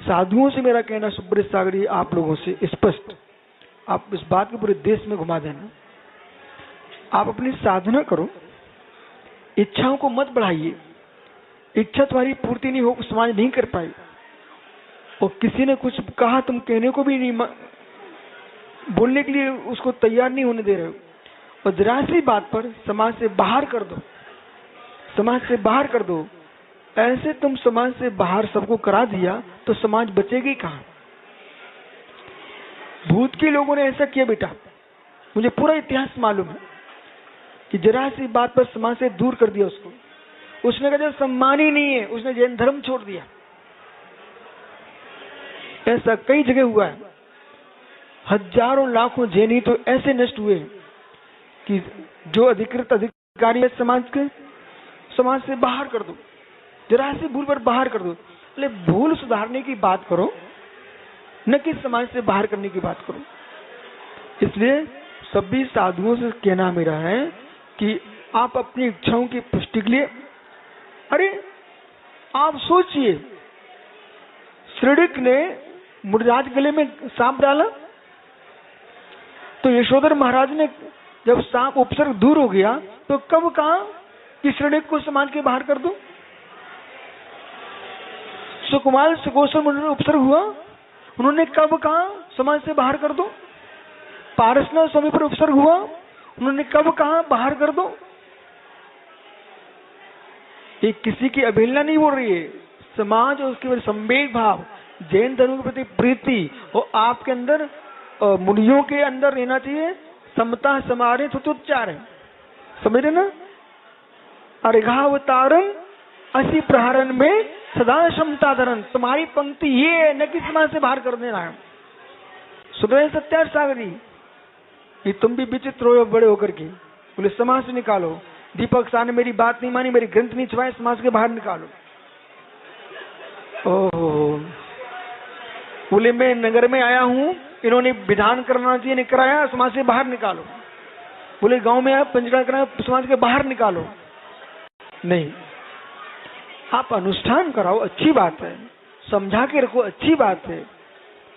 साधुओं से मेरा कहना सुब्रत सागर जी, आप लोगों से स्पष्ट, आप इस बात को पूरे देश में घुमा देना, आप अपनी साधना करो, इच्छाओं को मत बढ़ाइए। इच्छा तुम्हारी पूर्ति नहीं हो, समाज नहीं कर पाई, और किसी ने कुछ कहा तुम कहने को भी नहीं, बोलने के लिए उसको तैयार नहीं होने दे रहे हो, और जरा सी बात पर समाज से बाहर कर दो, समाज से बाहर कर दो। ऐसे तुम समाज से बाहर सबको करा दिया तो समाज बचेगी कहां? भूत के लोगों ने ऐसा किया बेटा, मुझे पूरा इतिहास मालूम है कि जरा सी बात पर समाज से दूर कर दिया उसको। उसने कहा सम्मान ही नहीं है, उसने जैन धर्म छोड़ दिया। ऐसा कई जगह हुआ है। हजारों लाखों जैन ही तो ऐसे नष्ट हुए कि जो अधिकृत अधिकारी है समाज के, समाज से बाहर कर दो, जरा सी भूल पर बाहर कर दो। अरे भूल सुधारने की बात करो, न कि समाज से बाहर करने की बात करो। इसलिए सभी साधुओं से कहना मेरा है कि आप अपनी इच्छाओं की पुष्टि के लिए, अरे आप सोचिए, श्रीडिक ने मुर्राज गले में सांप डाला तो यशोधर महाराज ने जब सांप उपसर्ग दूर हो गया तो कब कहा कि श्रीडिक को समाज के बाहर कर दो? सुकुमार सुगोस्वामी मुनि उपसर्ग हुआ, उन्होंने कब कहा समाज से बाहर कर दो? पारसनाथ स्वामी पर उपसर्ग हुआ, उन्होंने कब कहा बाहर कर दो? ये किसी की अवहेलना नहीं बोल रही है। समाज और उसके संवेग भाव, जैन धर्म के प्रति प्रीति, और आपके अंदर मुनियों के अंदर रहना चाहिए समता समारे तुच्चार है, समझ रहे ना? अर्घावतारम असी प्रहरण में सदा क्षमता धरन। तुम्हारी पंक्ति ये है, न कि समाज से बाहर कर देना है। सुबह सत्यार सागर जी, ये तुम भी विचित्र हो बड़े होकर के, बोले समाज से निकालो। दीपक शाह ने मेरी बात नहीं मानी, मेरी ग्रंथ नहीं छुपाए, समाज के बाहर निकालो। ओह, बोले मैं नगर में आया हूं, इन्होंने विधान करना चाहिए, नहीं कराया, समाज से बाहर निकालो। बोले गांव में आया, पंचकर्म कराया, समाज के बाहर निकालो। नहीं, आप अनुष्ठान कराओ, अच्छी बात है, समझा के रखो, अच्छी बात है।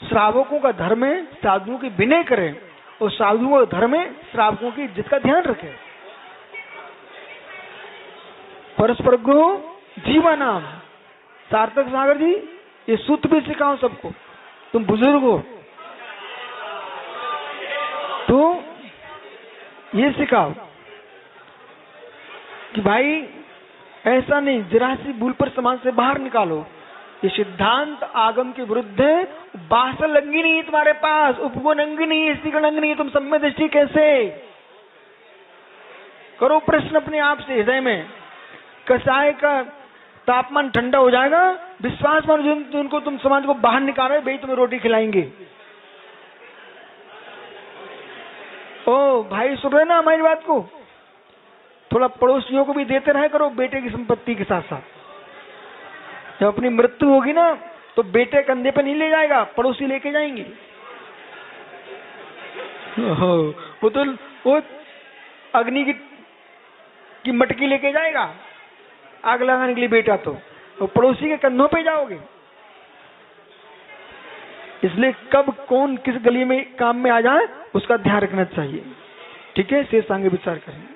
श्रावकों का धर्म है साधुओं की विनय करें, और साधुओं का धर्म है श्रावकों की इज्जत का ध्यान रखें। परस्पर गो जीवनाम। सार्थक सागर जी, ये सूत्र भी सिखाओ सबको, तुम बुजुर्ग हो तो ये सिखाओ कि भाई ऐसा नहीं, जरा सी भूल पर समाज से बाहर निकालो। ये सिद्धांत आगम के विरुद्ध है। बासल अंगी नहीं तुम्हारे पास, उपगुण अंगी नहीं, स्त्रीगण अंग नहीं, तुम सम्य दृष्टि कैसे करो? प्रश्न अपने आप से हृदय में। कसाय का तापमान ठंडा हो जाएगा, विश्वास मानो जिनको तुम समाज को बाहर निकाल रहे, भाई तुम्हें रोटी खिलाएंगे। ओ भाई, सुन रहे ना हमारी बात को? थोड़ा पड़ोसियों को भी देते रहे करो बेटे की संपत्ति के साथ साथ। जब अपनी मृत्यु होगी ना तो बेटे कंधे पे नहीं ले जाएगा, पड़ोसी लेके जाएंगे। वो तो वो अग्नि की मटकी लेके जाएगा आग लगाने के लिए बेटा, तो पड़ोसी के कंधों पे जाओगे। इसलिए कब कौन किस गली में काम में आ जाए उसका ध्यान रखना चाहिए। ठीक है, शेष आगे विचार करें।